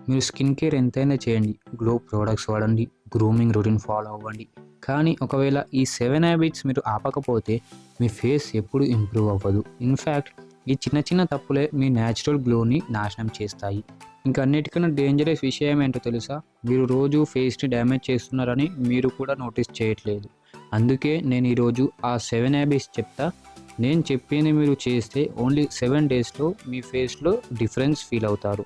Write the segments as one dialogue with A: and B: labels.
A: మీరు skin care ఎంతైనా చేయండి, గ్లో ప్రొడక్ట్స్ వాడండి, గ్రూమింగ్ రొటీన్ ఫాలో అవ్వండి. కానీ ఒకవేళ ఈ 7 హ్యాబిట్స్ మీరు ఆపకపోతే మీ ఫేస్ ఎప్పుడు ఇంప్రూవ్ అవ్వదు. ఇన్‌ఫ్యాక్ట్ ఈ చిన్న చిన్న తప్పులే మీ న్యాచురల్ గ్లోని నాశనం చేస్తాయి. ఇంకా అన్నిటికన్నా డేంజరస్ విషయం ఏంటో తెలుసా? మీరు రోజు ఫేస్‌ని డ్యామేజ్ చేస్తున్నారని మీరు కూడా నోటీస్ చేయట్లేదు. అందుకే నేను ఈరోజు ఆ 7 హ్యాబిట్స్ చెప్తా. నేను చెప్పింది మీరు చేస్తే ఓన్లీ 7 డేస్‌లో మీ ఫేస్‌లో డిఫరెన్స్ ఫీల్ అవుతారు.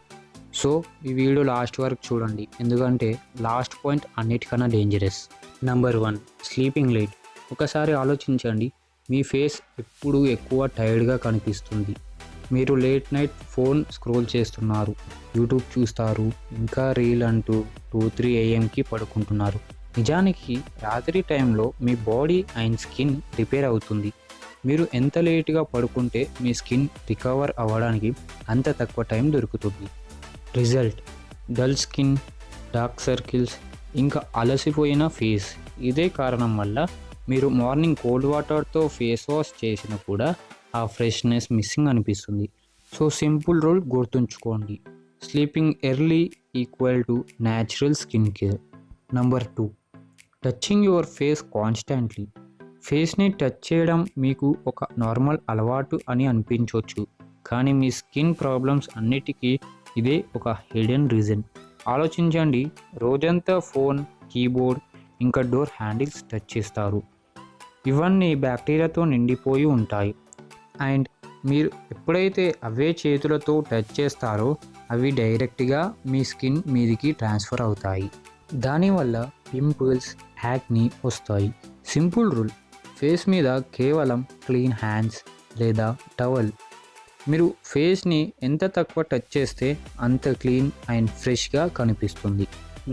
A: సో ఈ వీడియో లాస్ట్ వరకు చూడండి, ఎందుకంటే లాస్ట్ పాయింట్ అన్నిటికన్నా డేంజరస్. Number 1, sleeping late. ఒకసారి ఆలోచించండి, మీ ఫేస్ ఎప్పుడు ఎక్కువ టైర్డ్గా కనిపిస్తుంది. మీరు లేట్ నైట్ ఫోన్ స్క్రోల్ చేస్తున్నారు, యూట్యూబ్ చూస్తారు, ఇంకా రీల్ అంటూ 2-3 AM పడుకుంటున్నారు. నిజానికి రాత్రి టైంలో మీ బాడీ అండ్ స్కిన్ రిపేర్ అవుతుంది. మీరు ఎంత లేట్గా పడుకుంటే మీ స్కిన్ రికవర్ అవ్వడానికి అంత తక్కువ టైం దొరుకుతుంది. Result: dull skin, dark circles, ఇంకా అలసిపోయిన ఫేస్. ఇదే కారణం వల్ల మీరు మార్నింగ్ కోల్డ్ వాటర్తో ఫేస్ వాష్ చేసినా కూడా ఆ ఫ్రెష్నెస్ మిస్సింగ్ అనిపిస్తుంది. సో సింపుల్ రూల్ గుర్తుంచుకోండి: sleeping early equal to natural skin care. Number 2, touching your face constantly. ఫేస్ని టచ్ చేయడం మీకు ఒక నార్మల్ అలవాటు అని అనిపించవచ్చు, కానీ మీ స్కిన్ ప్రాబ్లమ్స్ అన్నిటికీ ఇదే ఒక హిడెన్ రీజన్. ఆలోచించండి, రోజంతా ఫోన్, కీబోర్డ్, ఇంకా డోర్ హ్యాండిల్స్ టచ్ చేస్తారు. ఇవన్నీ బ్యాక్టీరియాతో నిండిపోయి ఉంటాయి. అండ్ మీరు ఎప్పుడైతే అవే చేతులతో టచ్ చేస్తారో అవి డైరెక్ట్గా మీ స్కిన్ మీదికి ట్రాన్స్ఫర్ అవుతాయి. దానివల్ల పింపుల్స్, యాక్ని వస్తాయి. సింపుల్ రూల్: ఫేస్ మీద కేవలం క్లీన్ హ్యాండ్స్ లేదా టవల్. మీరు ఫేస్ని ఎంత తక్కువ టచ్ చేస్తే అంత క్లీన్ అండ్ ఫ్రెష్గా కనిపిస్తుంది.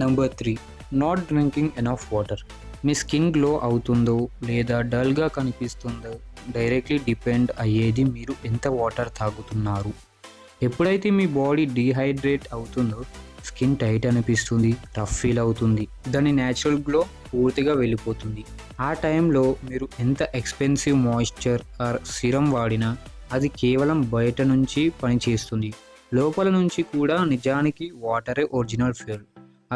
A: Number 3, not drinking enough water. Me skin glow అవుతుందో లేదా డల్గా కనిపిస్తుందో డైరెక్ట్లీ డిపెండ్ అయ్యేది మీరు ఎంత వాటర్ తాగుతున్నారు. ఎప్పుడైతే మీ బాడీ డీహైడ్రేట్ అవుతుందో స్కిన్ టైట్ అనిపిస్తుంది, రఫ్ ఫీల్ అవుతుంది, దాని న్యాచురల్ గ్లో పూర్తిగా వెళ్ళిపోతుంది. ఆ టైంలో మీరు ఎంత ఎక్స్పెన్సివ్ మాయిశ్చర్ ఆర్ సిరం వాడినా అది కేవలం బయట నుంచి పనిచేస్తుంది, లోపల నుంచి కూడా నిజానికి వాటరే ఒరిజినల్ ఫ్యూయల్.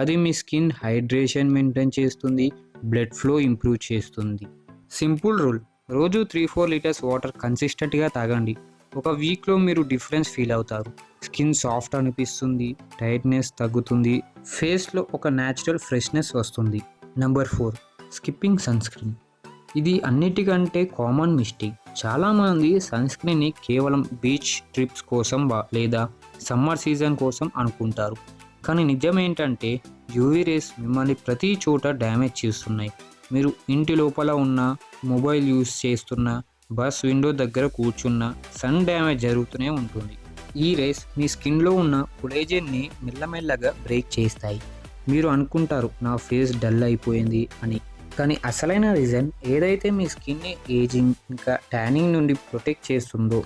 A: అది మీ స్కిన్ హైడ్రేషన్ మెయింటైన్ చేస్తుంది, బ్లడ్ ఫ్లో ఇంప్రూవ్ చేస్తుంది. సింపుల్ రూల్: రోజు 3-4 లీటర్స్ వాటర్ కన్సిస్టెంట్గా తాగండి. ఒక వీక్లో మీరు డిఫరెన్స్ ఫీల్ అవుతారు. స్కిన్ సాఫ్ట్ అనిపిస్తుంది, టైట్నెస్ తగ్గుతుంది, ఫేస్లో ఒక న్యాచురల్ ఫ్రెష్నెస్ వస్తుంది. Number 4, skipping sunscreen. ఇది అన్నిటికంటే కామన్ మిస్టేక్. చాలామంది సన్ స్క్రీన్ని కేవలం బీచ్ ట్రిప్స్ కోసం లేదా సమ్మర్ సీజన్ కోసం అనుకుంటారు. కానీ నిజం ఏంటంటే యూవీ రేస్ మిమ్మల్ని ప్రతి చోట డ్యామేజ్ చేస్తున్నాయి. మీరు ఇంటి లోపల ఉన్న, మొబైల్ యూస్ చేస్తున్న, బస్ విండో దగ్గర కూర్చున్న సన్ డ్యామేజ్ జరుగుతూనే ఉంటుంది. ఈ రేస్ మీ స్కిన్లో ఉన్న కొలేజన్ని మెల్లమెల్లగా బ్రేక్ చేస్తాయి. మీరు అనుకుంటారు నా ఫేస్ డల్ అయిపోయింది అని, కానీ అసలైన రీజన్ ఏదైతే మీ స్కిన్ని ఏజింగ్ ఇంకా ట్యానింగ్ నుండి ప్రొటెక్ట్ చేస్తుందో.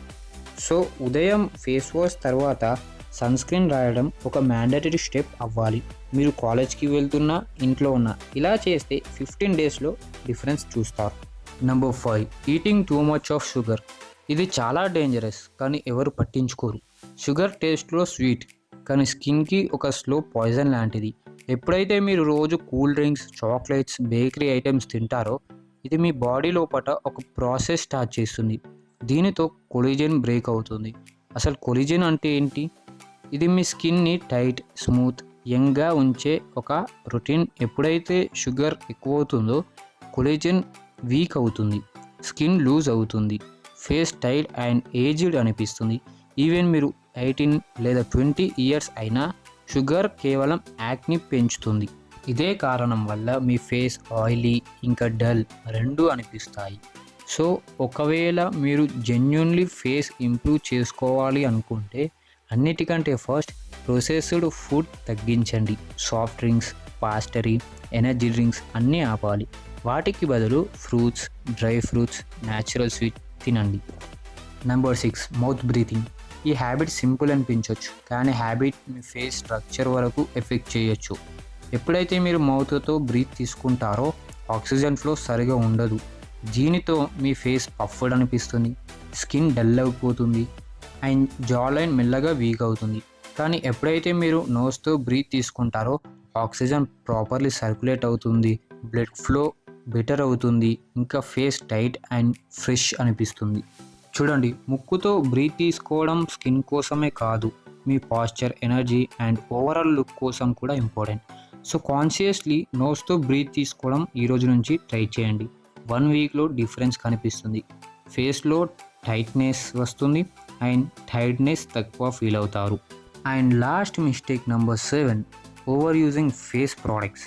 A: సో ఉదయం ఫేస్ వాష్ తర్వాత సన్ స్క్రీన్ రాయడం ఒక మ్యాండేటరీ స్టెప్ అవ్వాలి. మీరు కాలేజ్కి వెళ్తున్నా, ఇంట్లో ఉన్నా ఇలా చేస్తే 15 డేస్లో డిఫరెన్స్ చూస్తారు. Number 5, eating too much of sugar. ఇది చాలా డేంజరస్, కానీ ఎవరు పట్టించుకోరు. షుగర్ టేస్ట్లో స్వీట్, కానీ స్కిన్కి ఒక స్లో పాయిజన్ లాంటిది. ఎప్పుడైతే మీరు రోజు cool drinks, chocolates, bakery items తింటారో ఇది మీ బాడీ లోపల ఒక ప్రాసెస్ స్టార్ట్ చేస్తుంది. దీనితో కొలిజన్ బ్రేక్ అవుతుంది. అసలు కొలిజన్ అంటే ఏంటి? ఇది మీ స్కిన్ని టైట్, స్మూత్, యంగ్గా ఉంచే ఒక ప్రోటీన్. ఎప్పుడైతే షుగర్ ఎక్కువ అవుతుందో కొలిజన్ వీక్ అవుతుంది, స్కిన్ లూజ్ అవుతుంది, ఫేస్ టైట్ అండ్ ఏజ్డ్ అనిపిస్తుంది. ఈవెన్ మీరు 18 లేదా 20 ఇయర్స్ అయినా షుగర్ కేవలం యాక్ని పెంచుతుంది. ఇదే కారణం వల్ల మీ ఫేస్ ఆయిలీ ఇంకా డల్ రెండూ అనిపిస్తాయి. సో ఒకవేళ మీరు జెన్యూన్లీ ఫేస్ ఇంప్రూవ్ చేసుకోవాలి అనుకుంటే అన్నిటికంటే ఫస్ట్ ప్రొసెస్డ్ ఫుడ్ తగ్గించండి. Soft drinks, pastry, energy drinks అన్నీ ఆపాలి. వాటికి బదులు fruits, dry fruits, natural sweet తినండి. Number 6, mouth breathing. ఈ హ్యాబిట్ సింపుల్ అనిపించవచ్చు, కానీ హ్యాబిట్ మీ ఫేస్ స్ట్రక్చర్ వరకు ఎఫెక్ట్ చేయొచ్చు. ఎప్పుడైతే మీరు మౌత్తో బ్రీత్ తీసుకుంటారో ఆక్సిజన్ ఫ్లో సరిగా ఉండదు. దీనితో మీ ఫేస్ పఫ్డ్ అనిపిస్తుంది, స్కిన్ డల్ అయిపోతుంది అండ్ జా లైన్ మెల్లగా వీక్ అవుతుంది. కానీ ఎప్పుడైతే మీరు నోస్తో బ్రీత్ తీసుకుంటారో ఆక్సిజన్ ప్రాపర్లీ సర్క్యులేట్ అవుతుంది, బ్లడ్ ఫ్లో బెటర్ అవుతుంది, ఇంకా ఫేస్ టైట్ అండ్ ఫ్రెష్ అనిపిస్తుంది. చూడండి, ముక్కుతో బ్రీత్ తీసుకోవడం స్కిన్ కోసమే కాదు, మీ posture, energy and overall look కోసం కూడా ఇంపార్టెంట్. సో కాన్షియస్లీ నోస్తో బ్రీత్ తీసుకోవడం ఈ రోజు నుంచి ట్రై చేయండి. 1 వీక్లో డిఫరెన్స్ కనిపిస్తుంది. ఫేస్లో టైట్నెస్ వస్తుంది అండ్ టైర్డ్నెస్ తక్కువ ఫీల్ అవుతారు. And last mistake number 7, over using face products.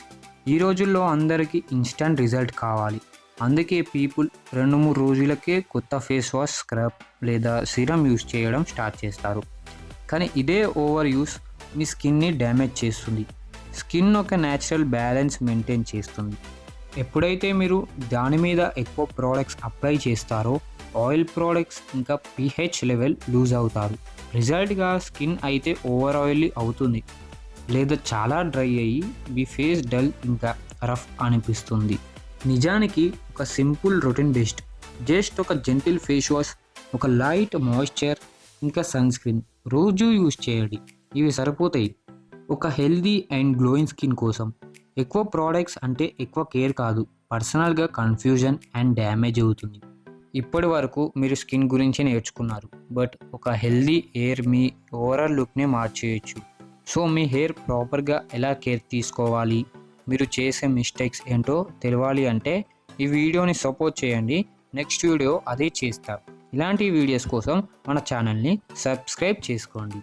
A: ఈ రోజుల్లో అందరికీ ఇన్స్టంట్ రిజల్ట్ కావాలి. అందుకే పీపుల్ 2-3 రోజులకే కొత్త ఫేస్ వాష్, స్క్రబ్ లేదా సిరం యూస్ చేయడం స్టార్ట్ చేస్తారు. కానీ ఇదే ఓవర్ యూస్ మీ స్కిన్ని డ్యామేజ్ చేస్తుంది. స్కిన్ ఒక న్యాచురల్ బ్యాలెన్స్ మెయింటైన్ చేస్తుంది. ఎప్పుడైతే మీరు దాని మీద ఎక్కువ ప్రోడక్ట్స్ అప్లై చేస్తారో ఆయిల్ ప్రోడక్ట్స్ ఇంకా pH లెవెల్ లూజ్ అవుతారు. రిజల్ట్గా స్కిన్ అయితే ఓవర్ ఆయిలీ అవుతుంది లేదా చాలా డ్రై అయ్యి మీ ఫేస్ డల్ ఇంకా రఫ్ అనిపిస్తుంది. నిజానికి ఒక సింపుల్ రొటీన్ బెస్ట్. జస్ట్ ఒక జెంటిల్ ఫేస్ వాష్, ఒక లైట్ మాయిశ్చర్ ఇంకా సన్ స్క్రీన్ రోజు యూజ్ చేయండి. ఇవి సరిపోతాయి ఒక హెల్దీ అండ్ గ్లోయింగ్ స్కిన్ కోసం. ఎక్కువ ప్రోడక్ట్స్ అంటే ఎక్కువ కేర్ కాదు, పర్సనల్గా కన్ఫ్యూజన్ అండ్ డ్యామేజ్ అవుతుంది. ఇప్పటి వరకు మీరు స్కిన్ గురించి నేర్చుకున్నారు, బట్ ఒక హెల్దీ హెయిర్ మీ ఓవరాల్ లుక్నే మార్చేయచ్చు. సో మీ హెయిర్ ప్రాపర్గా ఎలా కేర్ తీసుకోవాలి, మీరు చేసే మిస్టేక్స్ ఏంటో తెలవాలి అంటే ఈ వీడియోని సపోర్ట్ చేయండి. నెక్స్ట్ వీడియో అదే చేస్తా. ఇలాంటి వీడియోస్ కోసం మన ఛానల్ని సబ్స్క్రైబ్ చేసుకోండి.